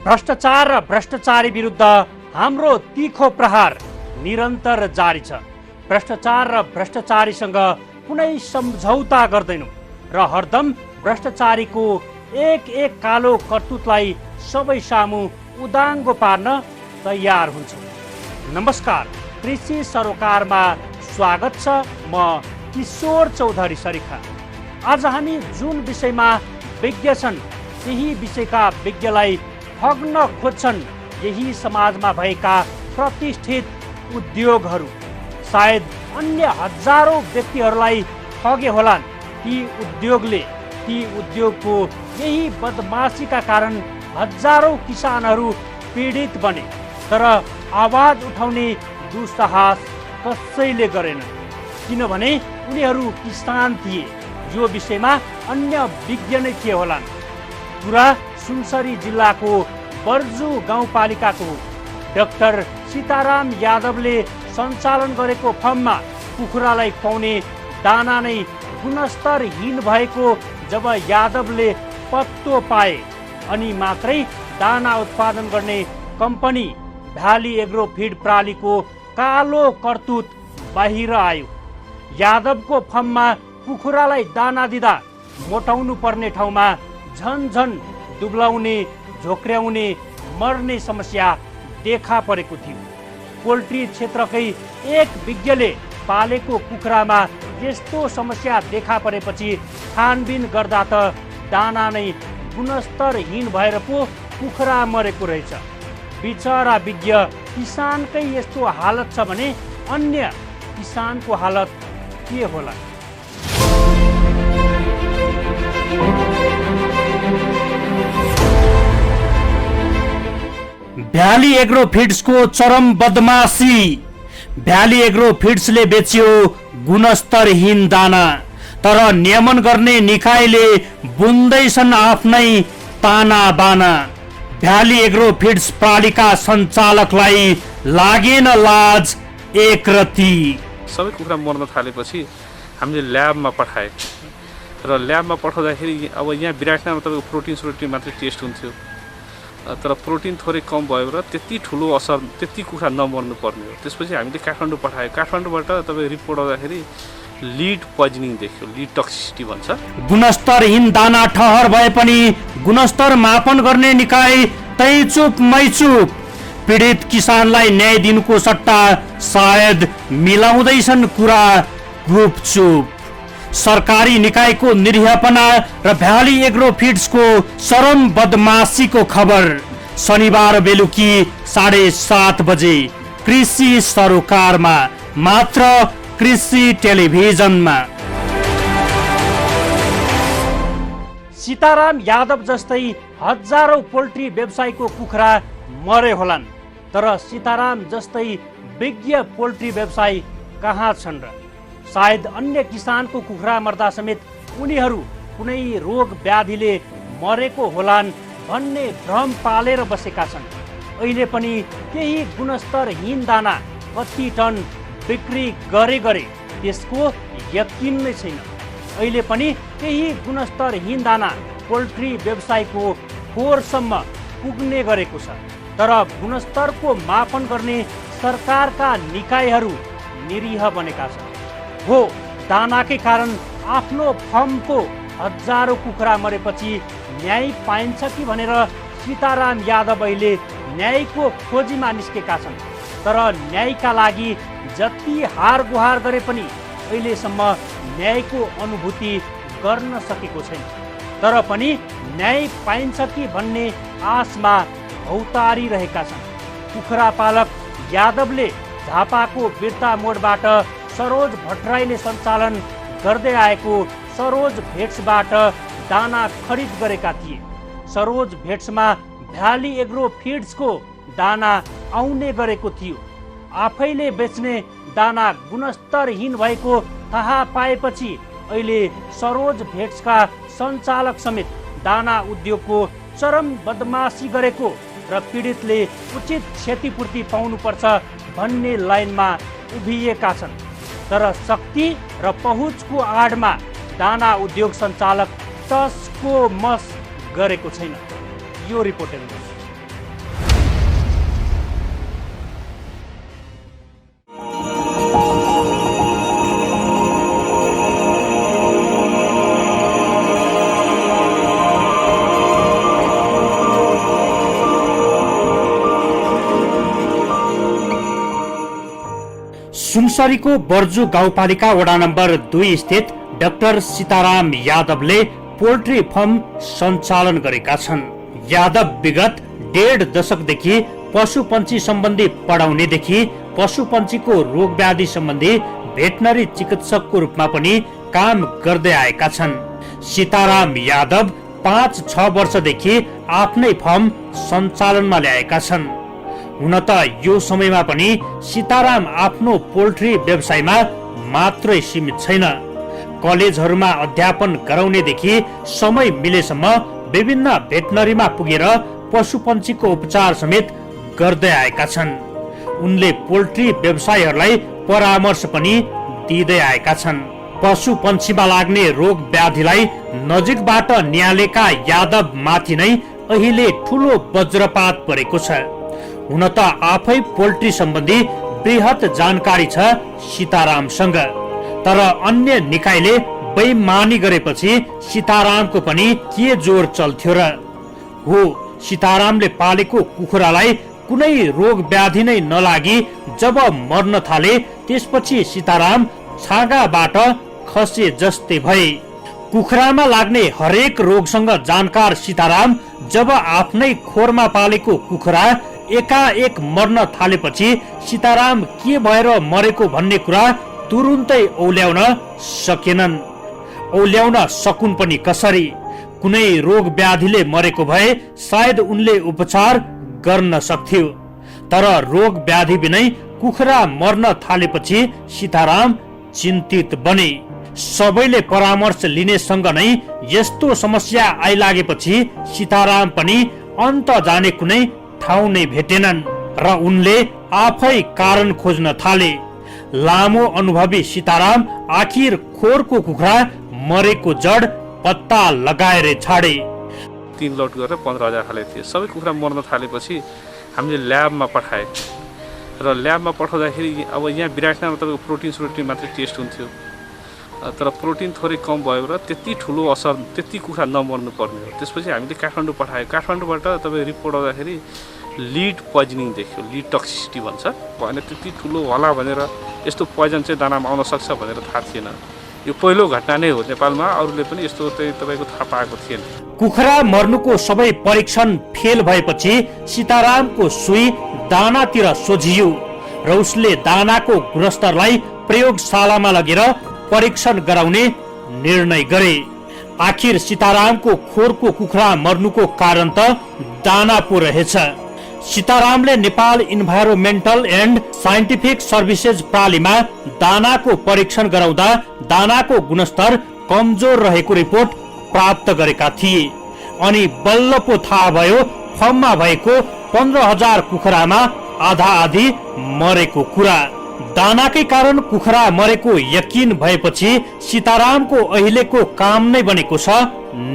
भ्रष्टाचार र भ्रष्टाचारी विरुद्ध हाम्रो तीखो प्रहार निरन्तर जारी छ। भ्रष्टाचार र भ्रष्टाचारीसँग कुनै सम्झौता गर्दैनौँ र हरदम भ्रष्टाचारीको एक एक कालो करतुतलाई सबै सामु उदाङ्गो पार्न तयार हुन्छौँ। नमस्कार, कृषि सरोकारमा स्वागत छ। म किशोर चौधरी सरिखा। आज हामी जुन विषयमा विज्ञ छन् त्यही विषयका विज्ञलाई ठग्न खोज्छन् यही समाजमा भएका प्रतिष्ठित उद्योगहरू। सायद अन्य हजारौं व्यक्तिहरूलाई ठगे होलान्। ती उद्योगको यही बदमाशीका कारण हजारौं किसानहरू पीडित बने, तर आवाज उठाउने दुस्साहस कसैले गरेन, किनभने उनीहरू किसान थिए। यो विषयमा अन्य विज्ञ नै थिए होलान्। कुरा सुनसरी जिल्लाको बर्जु गाउँपालिकाको डाक्टर सीताराम यादवले सञ्चालन गरेको फर्ममा कुखुरालाई खुवाउने दाना नै गुणस्तरहीन भएको जब यादवले पत्तो पाए अनि मात्रै दाना उत्पादन गर्ने कम्पनी भ्याली एग्रो फिड प्रणालीको कालो करतुत बाहिर आयो। यादवको फर्ममा कुखुरालाई दाना दिँदा मोटाउनु पर्ने ठाउँमा झन दुब्लाउने, झोक्र्याउने, मर्ने समस्या देखा परेको थियो। पोल्ट्री क्षेत्रकै एक विज्ञले पालेको कुखुरामा यस्तो समस्या देखा परेपछि छानबिन गर्दा त दाना नै गुणस्तरहीन भएर पो कुखुरा मरेको रहेछ। बिचरा विज्ञ किसानकै यस्तो हालत छ भने अन्य किसानको हालत के होला? भ्याली एग्रो फिड्सको चरम बदमाशी। भ्याली एग्रो फिड्सले बेच्यो गुणस्तरहीन दाना, तर नियमन गर्ने निकायले बुन्दैछन् आफ्नै ताना बाना। भ्याली एग्रो फिड्स प्रणालीका सञ्चालकलाई लागेन लाज एक रति। सबै कुखुरा मर्न थालेपछि हामीले ल्याबमा पठाए र ल्याबमा पठाउँदाखेरि अब यहाँ विराटनगरमा तपाईँको प्रोटिन मात्रै टेस्ट हुन्थ्यो, तर प्रोटिन थोरै कम भयो र त्यति ठुलो असर, त्यति कुखुरा नमर्नु पर्ने हो। त्यसपछि हामीले काठमाडौँ पठायो। काठमाडौँबाट तपाईँ रिपोर्ट आउँदाखेरि लिड पोइजनिङ देख्यो, लिड टक्सिसिटी भन्छ। गुणस्तरहीन दाना ठहर भए पनि गुणस्तर मापन गर्ने निकाय तै चुप मै चुप। पीडित किसानलाई न्याय दिनुको सट्टा सायद मिलाउँदैछन् कुरा गुपचुप। सरकारी निकायको निरीहपना र भ्याली एग्रो फिड्सको चरम बदमाशीको खबर शनिबार बेलुकी 7:30 बजे कृषि सरोकारमा, मात्र कृषि टेलिभिजनमा। सीताराम यादव जस्तै हजारौं पोल्ट्री व्यवसायीको कुखुरा मरे होलान्, तर सीताराम जस्तै विज्ञ पोल्ट्री व्यवसायी कहाँ छन् र? सायद अन्य किसानको कुखुरा मर्दा समेत उनीहरू कुनै रोग व्याधिले मरेको होलान् भन्ने भ्रम पालेर बसेका छन्। अहिले पनि केही गुणस्तरहीन दाना कति टन बिक्री गरे त्यसको यकिन नै छैन। अहिले पनि केही गुणस्तरहीन दाना पोल्ट्री व्यवसायको खोरसम्म पुग्ने गरेको छ, तर गुणस्तरको मापन गर्ने सरकारका निकायहरू निरीह बनेका छन्। हो, दानाकै कारण आफ्नो फर्मको हजारौं कुखुरा मरेपछि न्याय पाइन्छ कि भनेर सीताराम यादव अहिले न्यायको खोजीमा निस्केका छन्, तर न्यायका लागि जति हार गुहार गरे पनि अहिलेसम्म न्यायको अनुभूति गर्न सकेको छैन। तर पनि न्याय पाइन्छ कि भन्ने आशमा हौतारी रहेका छन्। कुखुरा पालक यादवले झापाको बिर्ता मोडबाट सरोज भट्टराईले सञ्चालन गर्दै आएको सरोज भेट्सबाट दाना खरिद गरेका थिए। सरोज भेट्समा भ्याली एग्रो फिड्सको दाना आउने गरेको थियो। आफैले बेच्ने दाना गुणस्तरहीन भएको थाहा पाएपछि अहिले सरोज भेट्सका सञ्चालक समेत दाना उद्योगको चरम बदमाशी गरेको र पीडितले उचित क्षतिपूर्ति पाउनुपर्छ भन्ने लाइनमा उभिएका छन्। तर शक्ति र पहुँचको आडमा दाना उद्योग सञ्चालक टसको मस गरेको छैन। यो रिपोर्ट हेर्नुहोस्। सुनसरीको बर्जु गाउँपालिका वडा नम्बर 2 स्थित डाक्टर सीताराम यादवले पोल्ट्री फर्म सञ्चालन गरेका छन्। यादव विगत 1.5 दशकदेखि पशुपन्छी सम्बन्धी पढाउनेदेखि पशुपन्छीको रोग व्याधि सम्बन्धी भेटनरी चिकित्सकको रूपमा पनि काम गर्दै आएका छन्। सीताराम यादव 5-6 वर्षदेखि आफ्नै फर्म सञ्चालनमा ल्याएका छन्। हुन त यो समयमा पनि सीताराम आफ्नो पोल्ट्री व्यवसायमा मात्रै सीमित छैन। कलेजहरूमा अध्यापन गराउनेदेखि समय मिलेसम्म विभिन्न भेटनरीमा पुगेर पशुपन्छीको उपचार समेत गर्दै आएका छन्। उनले पोल्ट्री व्यवसायीहरूलाई परामर्श पनि दिँदै आएका छन्। पशुपन्छीमा लाग्ने रोग व्याधिलाई नजिकबाट नियालेका यादव माथि नै अहिले ठूलो वज्रपात परेको छ। हुन त आफै पोल्ट्री सम्बन्धी बृहत जानकारी छ सीतारामसँग, तर अन्य निकायले बेइमानी गरेपछि सीतारामको पनि के जोर चल्थ्यो र? हो, सीतारामले पालेको कुखुरालाई कुनै रोग व्याधि नै नलागी जब मर्न थाले त्यसपछि सीताराम छागाबाट खसे जस्तै भए। कुखुरामा लाग्ने हरेक रोगसँग जानकार सीताराम जब आफ्नै खोरमा पालेको कुखुरा एकाएक मर्न थालेपछि सीताराम के भएर मरेको भन्ने कुरा तुरुन्तै औल्याउन सकेनन्। औल्याउन सकुन् पनि कसरी? कुनै रोग व्याधिले मरेको भए सायद उनले उपचार गर्न सक्थ्यो, तर रोग व्याधि बिनै कुखुरा मर्न थालेपछि सीताराम चिन्तित बने। सबैले परामर्श लिनेसँग नै यस्तो समस्या आइलागेपछि सीताराम पनि अन्त जाने कुनै ठाउँ नै भेटेनन् र उनले आफै कारण खोज्न थाले। लामो अनुभवी सीताराम आखिर खोरको कुखुरा मरेको जड पत्ता लगाएर छाडे। 3 लोड गरेर 15,000 हालेको थिए। सबै कुखुरा मर्न थालेपछि हामीले ल्याबमा पठाए र ल्याबमा पठाउँदाखेरि अब यहाँ विराटनगरमा तपाईँको प्रोटिन मात्रै टेस्ट हुन्थ्यो, तर प्रोटिन थोरै कम भयो र त्यति ठुलो असर त्यति कुखुरा नमर्नु पर्ने हो। त्यसपछि हामीले काठमाडौँ पठायो। काठमाडौँबाट तपाईँ रिपोर्ट आउँदाखेरि लिड पोइजनिङ देख्यो, लिड टक्सिसिटी भन्छ। भएन त्यति ठुलो होला भनेर यस्तो पोइजन चाहिँ दानामा आउन सक्छ भनेर थाहा थिएन। यो पहिलो घटना नै हो नेपालमा, अरूले पनि यस्तो चाहिँ तपाईँको थाहा पाएको थिएन। कुखुरा मर्नुको सबै परीक्षण फेल भएपछि सीतारामको सुई दानातिर सोझियो र उसले दानाको गुणस्तरलाई प्रयोगशालामा लगेर परीक्षण गराउने निर्णय गरे। आखिर सीतारामको खोरको कुखुरा मर्नुको कारण त दाना पो रहेछ। सीतारामले Nepal environmental and scientific services प्रणालीमा दानाको परीक्षण गराउँदा दानाको गुणस्तर कमजोर रहेको रिपोर्ट प्राप्त गरेका थिए। अनि बल्ल पो थाहा भयो फर्ममा भएको 15,000 कुखुरामा आधा आधी मरेको कुरा। दानाकै कारण कुखुरा मरेको यकिन भएपछि सीतारामको अहिलेको काम नै बनेको छ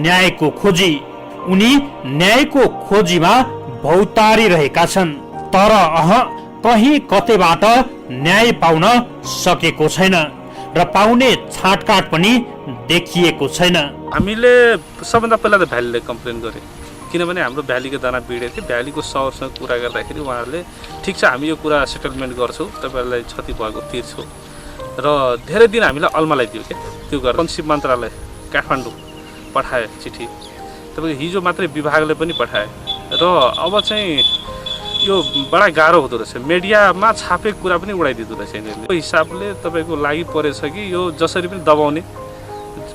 न्यायको खोजी। उनी न्यायको खोजीमा भौतारी रहेका छन्, तर कहीँ कतैबाट न्याय पाउन सकेको छैन र पाउने छाटकाट पनि देखिएको छैन। हामीले सबभन्दा पहिला त भ्यालीले कम्प्लेन गरे, किनभने हाम्रो भ्यालीको दाना बिग्रेको थियो। भ्यालीको सरसँग कुरा गर्दाखेरि उहाँहरूले ठिक छ हामी यो कुरा सेटलमेन्ट गर्छौँ, तपाईँहरूलाई क्षति भएको तिर्छौँ र धेरै दिन हामीलाई अल्मालाई दियो क्या। त्यो गरेर पञ्चायत मन्त्रालय काठमाडौँ पठाए चिठी, तपाईँको हिजो मात्रै विभागले पनि पठाए र अब चाहिँ यो बडा गाह्रो हुँदो रहेछ। मिडियामा छापेको कुरा पनि उडाइदिँदो रहेछ यिनीहरूले। त्यो हिसाबले तपाईँको लागि परेछ कि यो जसरी पनि दबाउने,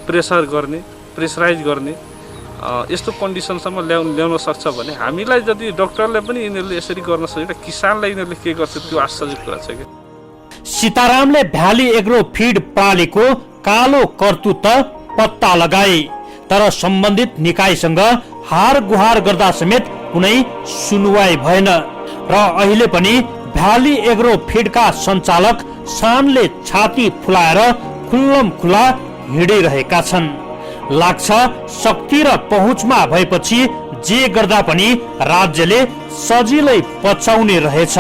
प्रेसर गर्ने, प्रेसराइज गर्ने यस्तो कन्डिसनसम्म ल्याउन सक्छ भने हामीलाई जति डक्टरले पनि यिनीहरूले यसरी गर्न सक्छ, किसानलाई यिनीहरूले के गर्छ त्यो आश्चर्यको कुरा छ कि। सीतारामले भ्याली एग्रो फिड प्रणालीको कालो कर्तुत पत्ता लगाए, तर सम्बन्धित निकायसँग हार गुहार गर्दा समेत कुनै सुनवाई भएन र अहिले पनि भ्याली एग्रो फिडका सञ्चालक शानले छाती फुलाएर खुल्लम खुला हिँडिरहेका छन्। लाग्छ शक्ति र पहुँचमा भएपछि जे गर्दा पनि राज्यले सजिलै पचाउने रहेछ।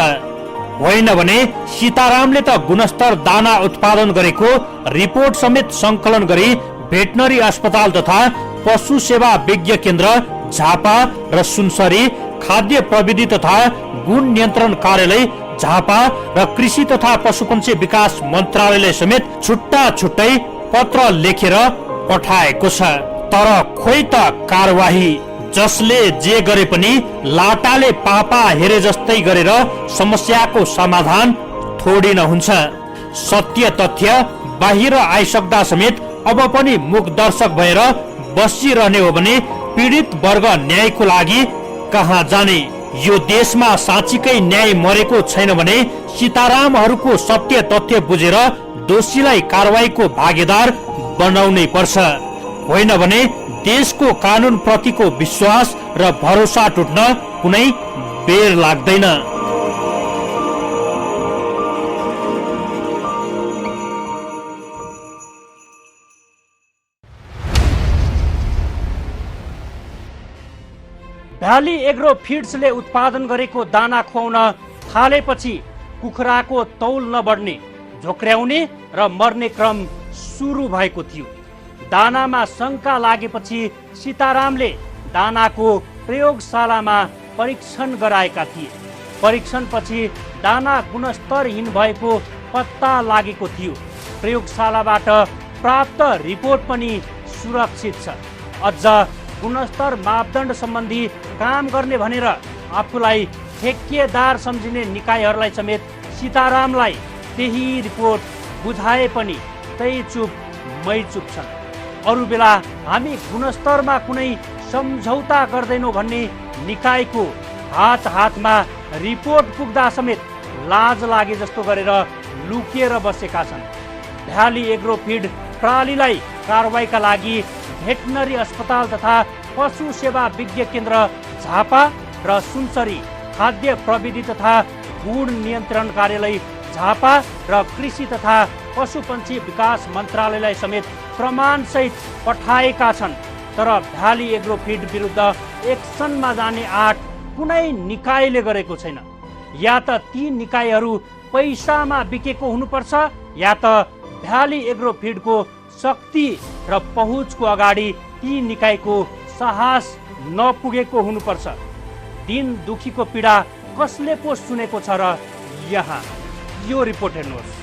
होइन भने सीतारामले त गुणस्तर दाना उत्पादन गरेको रिपोर्ट समेत संकलन गरी भेटनरी अस्पताल तथा पशु सेवा विज्ञ केन्द्र झापा र सुनसरी, खाद्य प्रविधि तथा गुण नियन्त्रण कार्यालय झापा र कृषि तथा पशुपन्छी विकास मन्त्रालयले समेत छुट्टा छुट्टै पत्र लेखेर पठाएको छ। तर खोइ त कारवाही, जसले जे गरे पनि लाटाले पापा हेरे जस्तै गरेर समस्याको समाधान थोडी नहुन्छ। सत्य तथ्य बाहिर आइसक्दा समेत अब पनि मुख दर्शक भएर बसिरहने हो भने पीडित वर्ग न्यायको लागि कहाँ जाने? यो देशमा साँच्चीकै न्याय मरेको छैन भने सीतारामहरूको सत्य तथ्य बुझेर दोषीलाई कारवाहीको भागीदार बनाउनै पर्छ। होइन भने देशको कानुन प्रतिको विश्वास र भरोसा टुट्न कुनै बेर लाग्दैन। भ्याली एग्रो फिड्सले उत्पादन गरेको दाना खुवाउन थालेपछि कुखुराको तौल नबढ्ने, झोक्र्याउने र मर्ने क्रम सुरु भएको थियो। दानामा शङ्का लागेपछि सीतारामले दानाको प्रयोगशालामा परीक्षण गराएका थिए। परीक्षणपछि दाना गुणस्तरहीन भएको पत्ता लागेको थियो। प्रयोगशालाबाट प्राप्त रिपोर्ट पनि सुरक्षित छ। अझ गुणस्तर मापदण्ड सम्बन्धी काम गर्ने भनेर आफूलाई ठेक्केदार सम्झिने निकायहरूलाई समेत सीतारामलाई त्यही रिपोर्ट बुझाए पनि त्यही चुप मै चुप छन्। अरू बेला हामी गुणस्तरमा कुनै सम्झौता गर्दैनौँ भन्ने निकायको हातमा रिपोर्ट पुग्दा समेत लाज लागे जस्तो गरेर लुकेर बसेका छन्। भ्याली एग्रो फिड प्रणालीलाई कारवाहीका लागि भेटनरी अस्पताल तथा पशु सेवा विज्ञ केन्द्र झापा र सुनसरी, खाद्य प्रविधि तथा गुण नियन्त्रण कार्यालय झापा र कृषि तथा पशुपन्छी विकास मन्त्रालयलाई समेत प्रमाणसहित पठाएका छन्। तर भ्याली एग्रो फिड विरुद्ध एक्सनमा जाने आँट कुनै निकायले गरेको छैन। या त ती निकायहरू पैसामा बिकेको हुनुपर्छ, या त भ्याली एग्रो फिडको शक्ति र पहुँचको अगाडि ती निकायको साहस नपुगेको हुनुपर्छ। दिन दुखीको पीडा कसले पो सुनेको छ र? यहाँ यो रिपोर्ट हेर्नुहोस्।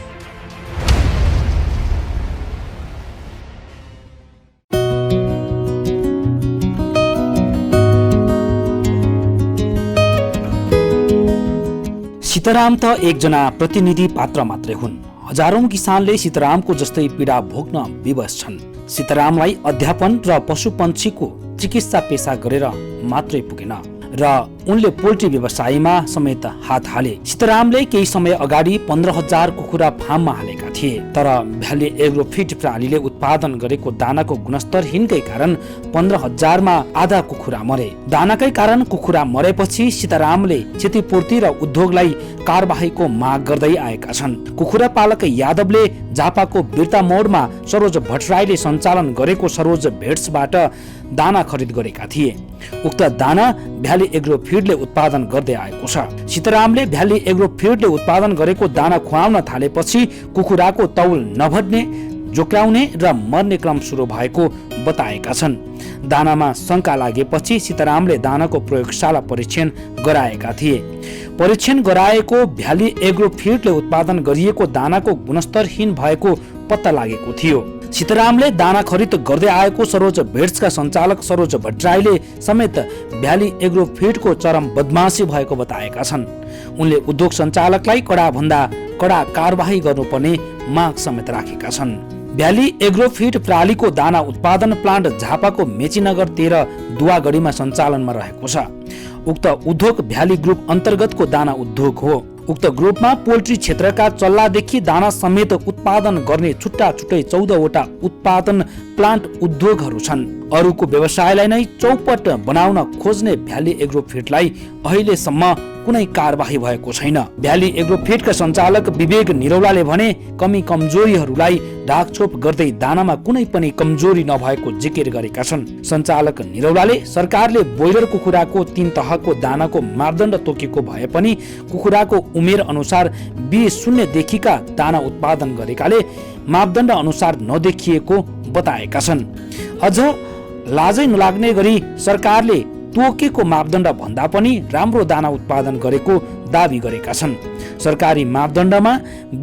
सीताराम त एकजना प्रतिनिधि पात्र मात्रै हुन्। हजारौं किसानले सीतारामको जस्तै पीडा भोग्न विवश छन्। सीतारामलाई अध्यापन र पशुपन्छीको चिकित्सा पेशा गरेर मात्रै पुगेन र उनले पोल्ट्री व्यवसायमा समेत हात हाले। सीतारामले केही समय अगाडि 15,000 कुखुरा फार्ममा हालेका थिए। तर भ्याली एग्रो फिड प्रणालीले उत्पादन गरेको दानाको गुणस्तरहीनकै कारण 15,000 मा आधा कुखुरा मरे। दानाकै कारण कुखुरा मरेपछि सीतारामले क्षतिपूर्ति र उद्योगलाई कारबाहीको माग गर्दै आएका छन्। कुखुरा पालक यादवले झापाको बिर्ता मोडमा सरोज भट्टराईले सञ्चालन गरेको सरोज भेट्सबाट दाना खरिद गरेका थिए। उक्त दाना भ्याली एग्रो फिडले उत्पादन गर्दै आएको छ। सीतारामले भ्याली एग्रो फिडले उत्पादन गरेको दाना खुवाउन थालेपछि कुखुराको तौल नबढ्ने, जोक्राउने र मर्ने क्रम सुरु भएको बताएका छन्। दानामा शङ्का लागेपछि सीतारामले दानाको प्रयोगशाला परीक्षण गराएका थिए। परीक्षण गराएको भ्याली एग्रो फिडले उत्पादन गरिएको दानाको गुणस्तरहीन भएको पत्ता लागेको थियो। सीतारामले दाना खरिद गर्दै आएको सरोज भेट्सका सञ्चालक सरोज भट्टराईले समेत भ्याली एग्रो फिडको चरम बदमाशी भएको बताएका छन्। उनले उद्योग सञ्चालकलाई कडा भन्दा कडा कारबाही गर्नुपर्ने माग समेत राखेका छन्। भ्याली एग्रो फिड प्रणालीको दाना उत्पादन प्लान्ट झापाको मेचीनगर 13 दुवागढीमा सञ्चालनमा रहेको छ। उक्त उद्योग भ्याली ग्रुप अन्तर्गतको दाना उद्योग हो। उक्त ग्रुपमा पोल्ट्री क्षेत्रका चल्लादेखि दाना समेत उत्पादन गर्ने छुट्टा छुट्टै 14 वटा उत्पादन प्लान्ट उद्योगहरू छन्। अरूको व्यवसायलाई नै चौपट बनाउन खोज्ने भ्याली एग्रो फिडलाई अहिलेसम्म कुनै कारबाही भएको छैन। भ्याली एग्रो फिडका सञ्चालक विवेक निरौलाले भने कमी कमजोरीहरूलाई ढाकछोप गर्दै दानामा कुनै पनि कमजोरी नभएको जिकिर गरेका छन्। सञ्चालक निरौलाले सरकारले ब्रोइलर कुखुराको 3 तहको दानाको मापदण्ड तोकेको भए पनि कुखुराको उमेर अनुसार B0 देखिका दाना उत्पादन गरेकाले मापदण्ड अनुसार नदेखिएको बताएका छन्। अझ लाजै नलाग्ने गरी सरकारले तोकेको मापदण्ड भन्दा पनि राम्रो दाना उत्पादन गरेको दाबी गरेका छन्। सरकारी मापदण्डमा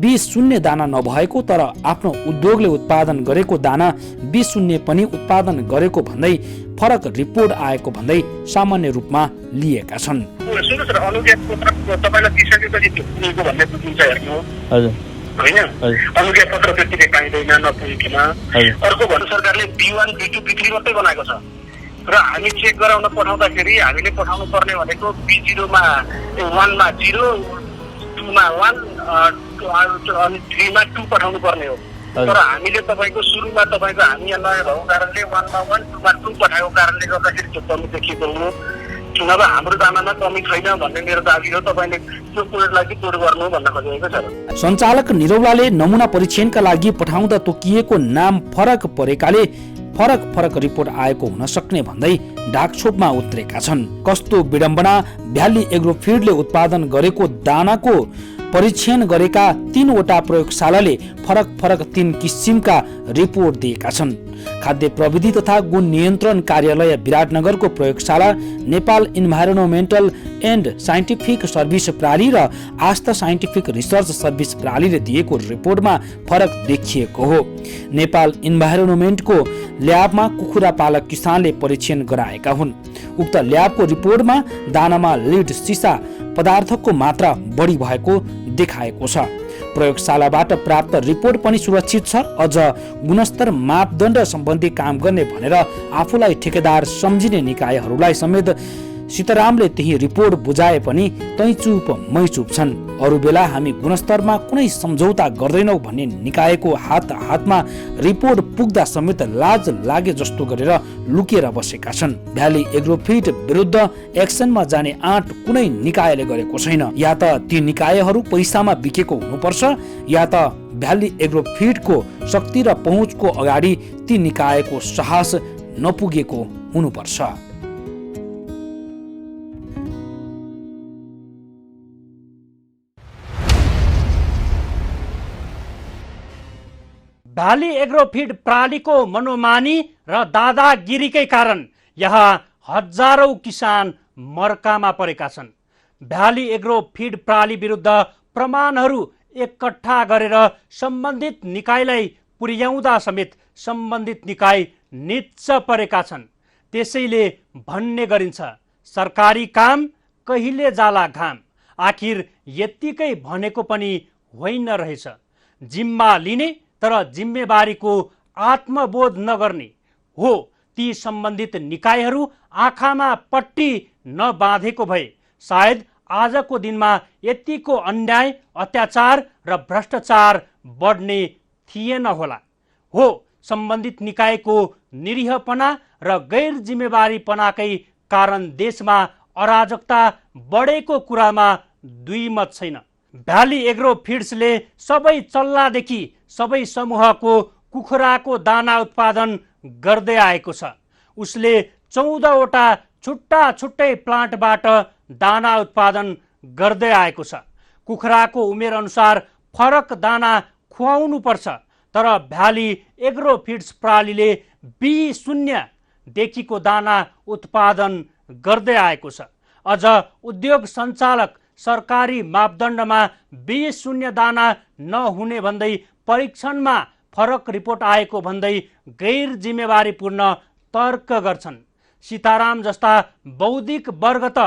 बिस शून्य दाना नभएको तर आफ्नो उद्योगले उत्पादन गरेको दाना बिस शून्य पनि उत्पादन गरेको भन्दै फरक रिपोर्ट आएको भन्दै सामान्य रूपमा लिएका छन्। सुन्नुहोस् न, अनुज्ञा पत्र तपाईँलाई दिइसकेपछि त्यो पुगेको भन्ने बुझिन्छ हेर्नु होइन, अनुज्ञा पत्र त्यतिकै पाइँदैन नपुगिकन। अर्को भन्नु सरकारले B1 B2 B3 मात्रै बनाएको छ र हामी चेक गराउन पठाउँदाखेरि हामीले पठाउनु पर्ने भनेको B0 मा 1 मा 0, 2 मा 1 अनि 3 मा 2 पठाउनु पर्ने हो। तर हामीले तपाईँको सुरुमा तपाईँको हामी यहाँ नयाँ भएको कारणले 1 मा 1 2 मा 2 पठाएको कारणले गर्दाखेरि त्यो कमी देखिएको हो। नभए हाम्रो दानामा कमी छैन भन्ने मेरो दाबी हो। तपाईँले त्यो कुरोलाई चाहिँ पुर गर्नु भन्न खोजेको छ। सञ्चालक निरौलाले नमुना परीक्षणका लागि पठाउँदा तोकिएको नाम फरक परेकाले फरक रिपोर्ट आएको हुन सक्ने भन्दै ढाकछोपमा उत्रेका छन्। कस्तो विडम्बना, भ्याली एग्रोफिडले उत्पादन गरेको दानाको परीक्षण गरेका 3वटा प्रयोगशालाले फरक 3 किसिमका रिपोर्ट दिएका छन्। खाद्य प्रविधि तथा गुण नियन्त्रण कार्यालय विराटनगरको प्रयोगशाला, Nepal environmental and scientific service प्रणाली र आस्था साइन्टिफिक रिसर्च सर्भिस प्रणालीले दिएको रिपोर्टमा फरक देखिएको हो। नेपाल इन्भाइरोमेन्टको ल्याबमा कुखुरा पालक किसानले परीक्षण गराएका हुन्। उक्त ल्याबको रिपोर्टमा दानामा लिड सिसा पदार्थको मात्रा बढी भएको देखाएको छ। प्रयोगशालाबाट प्राप्त रिपोर्ट पनि सुरक्षित छ। अझ गुणस्तर मापदण्ड सम्बन्धी काम गर्ने भनेर आफूलाई ठेकेदार सम्झिने निकायहरूलाई समेत सीतारामले त्यही रिपोर्ट बुझाए पनि तै चुप मै चुप छन्। अरू बेला हामी गुणस्तरमा कुनै सम्झौता गर्दैनौँ भन्ने निकायको हातमा रिपोर्ट पुग्दा समेत लाज लागे जस्तो गरेर लुकेर बसेका छन्। भ्याली एग्रोफिड विरुद्ध एक्सनमा जाने आँट कुनै निकायले गरेको छैन। या त ती निकायहरू पैसामा बिकेको हुनुपर्छ या त भ्याली एग्रोफिडको शक्ति र पहुँचको अगाडि ती निकायको साहस नपुगेको हुनुपर्छ। भ्याली एग्रोफिड प्रणालीको मनोमानी र दादागिरीकै कारण यहाँ हजारौं किसान मर्कामा परेका छन्। भ्याली एग्रोफिड प्रणाली विरुद्ध प्रमाणहरू एकट्ठा गरेर सम्बन्धित निकायलाई पुर्याउँदा समेत सम्बन्धित निकाय निच्च परेका छन्। त्यसैले भन्ने गरिन्छ, सरकारी काम कहिले जाला घाम। आखिर यत्तिकै भनेको पनि होइन रहेछ। जिम्मा लिने तर जिम्मेवारीको आत्मबोध नगर्ने हो। ती सम्बन्धित निकायहरू आँखामा पट्टी नबाँधेको भए सायद आजको दिनमा यतिको अन्याय, अत्याचार र भ्रष्टाचार बढ्ने थिएन होला। हो, सम्बन्धित निकायको निरीहपना र गैर जिम्मेवारीपनाकै कारण देशमा अराजकता बढेको कुरामा दुई मत छैन। भ्याली एग्रोफिड्सले सबै चल्लादेखि सबै समूहको कुखुराको दाना उत्पादन गर्दै आएको छ। उसले 14वटा छुट्टा छुट्टै प्लान्टबाट दाना उत्पादन गर्दै आएको छ। कुखुराको उमेर अनुसार फरक दाना खुवाउनु पर्छ। तर भ्याली एग्रोफिड्स प्रणालीले B0 देखिको दाना उत्पादन गर्दै आएको छ। अझ उद्योग सञ्चालक सरकारी मापदण्डमा B0 दाना नहुने भन्दै परीक्षणमा फरक रिपोर्ट आएको भन्दै गैर जिम्मेवारीपूर्ण तर्क गर्छन्। सीताराम जस्ता बौद्धिक वर्ग त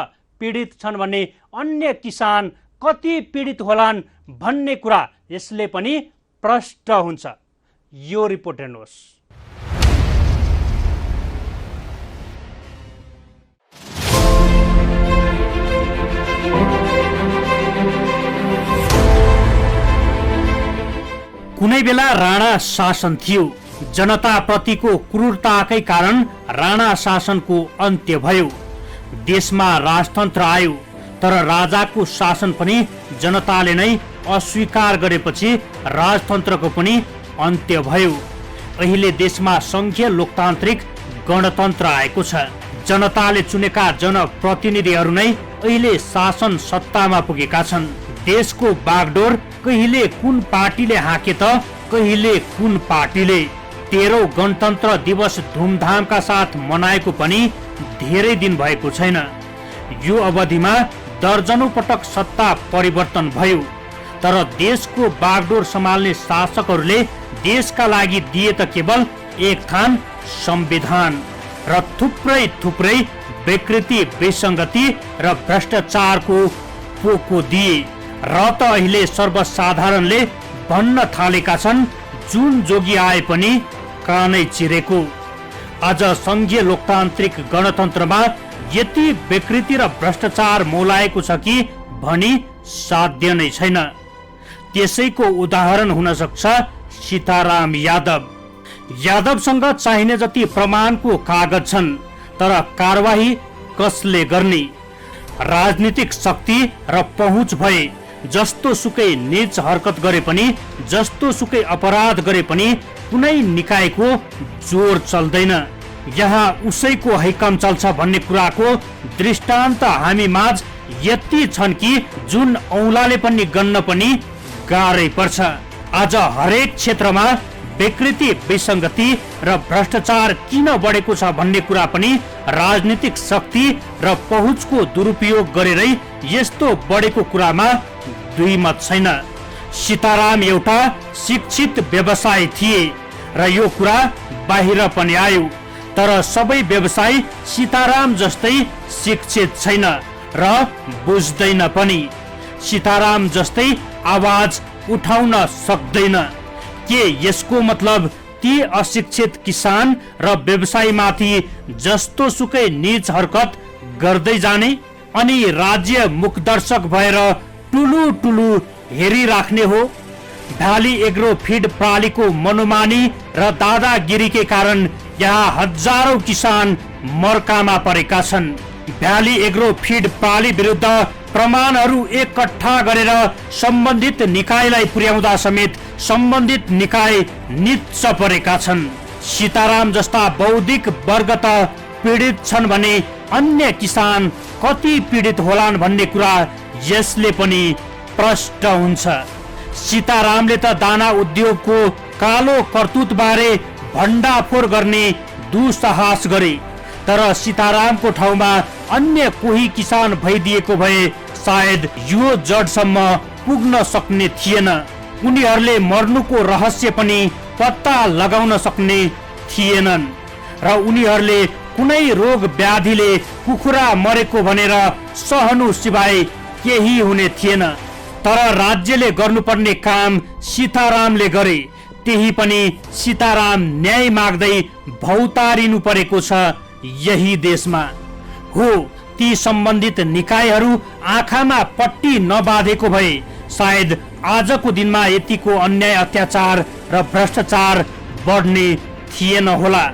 पीडित छन् भने अन्य किसान कति पीडित होलान् भन्ने कुरा यसले पनि प्रष्ट हुन्छ। यो रिपोर्ट हेर्नुहोस्। कुनै बेला राणा शासन थियो। जनताप्रतिको क्रूरताकै कारण राणा शासनको अन्त्य भयो। देशमा राजतन्त्र आयो, तर राजाको शासन पनि जनताले नै अस्वीकार गरेपछि राजतन्त्रको पनि अन्त्य भयो। अहिले देशमा संघीय लोकतान्त्रिक गणतन्त्र आएको छ। जनताले चुनेका जनप्रतिनिधिहरू नै अहिले शासन सत्तामा पुगेका छन्। देशको बागडोर कहिले कुन पार्टीले हाके त कहिले कुन पार्टीले। 13औं गणतन्त्र दिवस धुमधामका साथ मनाएको पनि धेरै दिन भएको छैन। यो अवधिमा दर्जनौं पटक सत्ता परिवर्तन भयो, तर देशको बागडोर सम्हाल्ने शासकहरूले देशका लागि दिए त केवल एक थान संविधान र थुप्रै विकृति, विसङ्गति र भ्रष्टाचारको पोको दिए। र त अहिले सर्वसाधारणले भन्न थालेका छन्, जुन जोगी आए पनि कानै चिरेको। आज संघीय लोकतान्त्रिक गणतन्त्रमा यति विकृति र भ्रष्टाचार मौलाएको छ कि भनी साध्य नै छैन। त्यसैको उदाहरण हुन सक्छ सीताराम यादव। यादवसँग चाहिने जति प्रमाणको कागज छन्, तर कारवाही कसले गर्ने? राजनीतिक शक्ति र पहुँच भए जस्तो सुकै नीच हरकत गरे पनि, जस्तो सुकै अपराध गरे पनि कुनै निकायको जोर चल्दैन। यहाँ उसैको हैकम चल्छ भन्ने कुराको दृष्टान्त हामी माझ यति छन् कि जुन औंलाले पनि गन्न पनि गाह्रै पर्छ। आज हरेक क्षेत्रमा विकृति, विसङ्गति र भ्रष्टाचार किन बढेको छ भन्ने कुरा पनि राजनीतिक शक्ति र पहुँचको दुरुपयोग गरेरै यस्तो बढेको कुरामा दुई मत छैन। सीताराम एउटा शिक्षित व्यवसायी थिए र यो कुरा बाहिर पनि आयो, तर सबै व्यवसायी सीताराम जस्तै शिक्षित छैन र बुझ्दैन पनि। सीताराम जस्तै आवाज उठाउन सक्दैन। के यसको मतलब ती अशिक्षित किसान र व्यवसायीमाथि जस्तो सुकै नीच हरकत गर्दै जाने अनि राज्य मुखदर्शक भएर टुलु हेरिराख्ने हो? भ्याली एग्रो फिड प्रणालीको मनोमानी र दादागिरीकै कारण यहाँ हजारौं किसान मर्कामा परेका छन्। भ्याली एग्रो फिड प्रणाली विरुद्ध प्रमाणहरू एकट्ठा गरेर सम्बन्धित निकायलाई पुर्याउँदा समेत सम्बन्धित निकाय निच्च परेका छन्। सीताराम जस्ता बौद्धिक वर्ग त पीडित छन् भने अन्य किसान कति पीडित होलान् भन्ने कुरा यसले पनि प्रष्ट हुन्छ। सीतारामले त दाना उद्योगको कालो करतुत बारे भण्डाफोर गर्ने दुस्साहस गरे, तर सीतारामको ठाउँमा अन्य कोही किसान भइदिएको भए सायद यो जडसम्म पुग्न सक्ने थिएन। उनीहरूले मर्नुको रहस्य पनि पत्ता लगाउन सक्ने थिएनन् र उनीहरूले कुनै रोग व्याधिले कुखुरा मरेको भनेर सहनु सिवाय केही हुने थिएन। तर राज्यले गर्नुपर्ने काम सीतारामले गरे, त्यही पनि सीताराम न्याय माग्दै भौतारिनु परेको छ यही देशमा। हो, ती सम्बन्धित निकायहरू आँखामा पट्टी नबाँधेको भए सायद आजको दिनमा यतिको अन्याय, अत्याचार र भ्रष्टाचार बढ्ने थिएन होला।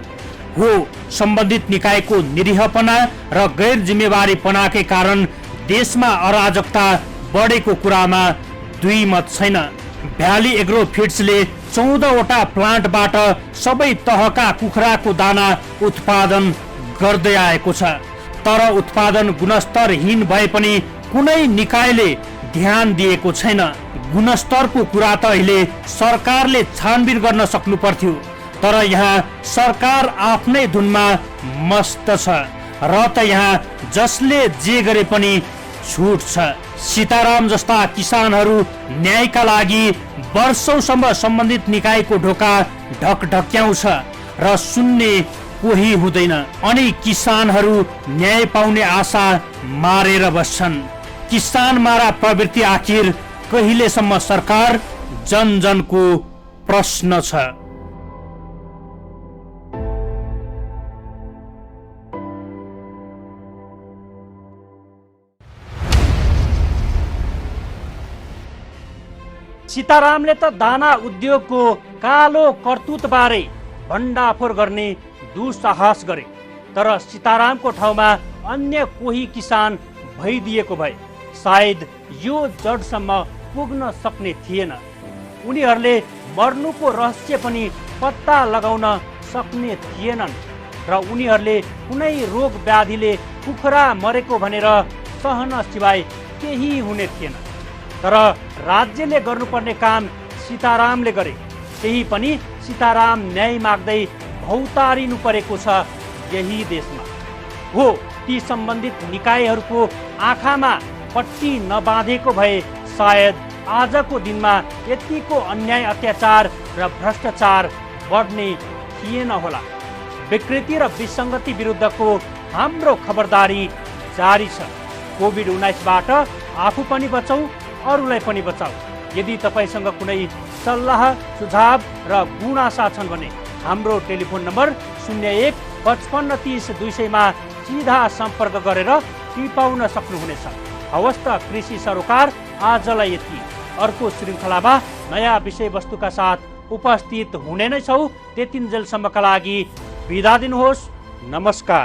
हो, सम्बन्धित निकायको निरीहपना र गैर जिम्मेवारीपनाकै कारण देशमा अराजकता बढेको कुरामा दुई मत छैन। भ्याली एग्रो फिड्सले 14वटा प्लान्टबाट सबै तहका कुखुराको दाना उत्पादन गर्दै आएको छ, तर उत्पादन गुणस्तरहीन भए पनि कुनै निकायले ध्यान दिएको छैन। गुणस्तरको कुरा त अहिले सरकारले छानबिन गर्न सक्नु पर्थ्यो, तर यहाँ सरकार आफ्नै धुनमा मस्त छ र त यहाँ जसले जे गरे पनि छुट छ। सीताराम जस्ता किसानहरू न्यायका लागि वर्षौंसम्म सम्बन्धित निकायको ढोका ढकढक्याउँछ र सुन्ने कोही हुँदैन, अनि किसानहरू न्याय पाउने आशा मारेर बस्छन्। किसान मारा प्रवृत्ति आखिर कहिलेसम्म सरकार? जनजनको प्रश्न छ। सीतारामले त दाना उद्योगको कालो करतुत बारे भण्डाफोर गर्ने दुस्साहस गरे, तर सीतारामको ठाउँमा अन्य कोही किसान भइदिएको भए सायद यो जडसम्म पुग्न सक्ने थिएन। उनीहरूले मर्नुको रहस्य पनि पत्ता लगाउन सक्ने थिएनन् र उनीहरूले कुनै रोग व्याधिले कुखुरा मरेको भनेर सहन सिवाय केही हुने थिएन। तर राज्यले गर्नुपर्ने काम सीतारामले गरे, त्यही पनि सीताराम न्याय माग्दै भौतारिनु परेको छ यही देशमा। हो, ती सम्बन्धित निकायहरूको आँखामा पट्टी नबाँधेको भए सायद आजको दिनमा यतिको अन्याय अत्याचार र भ्रष्टाचार बढ्ने थिएन होला। विकृति र विसङ्गति विरुद्धको हाम्रो खबरदारी जारी छ। कोभिड-19बाट आफू पनि बचौँ, अरूलाई पनि बचाऊ। यदि तपाईसँग कुनै सल्लाह सुझाव र गुनासा छन् भने हाम्रो टेलिफोन नम्बर 01 55 30 200 सिधा सम्पर्क गरेर टिपाउन सक्नुहुनेछ। हवस् त कृषि सरोकार आजलाई यति। अर्को श्रृङ्खलामा नयाँ विषयवस्तुका साथ उपस्थित हुने नै छौँ। त्यतिन्जेलसम्मका लागि बिदा दिनुहोस्। नमस्कार।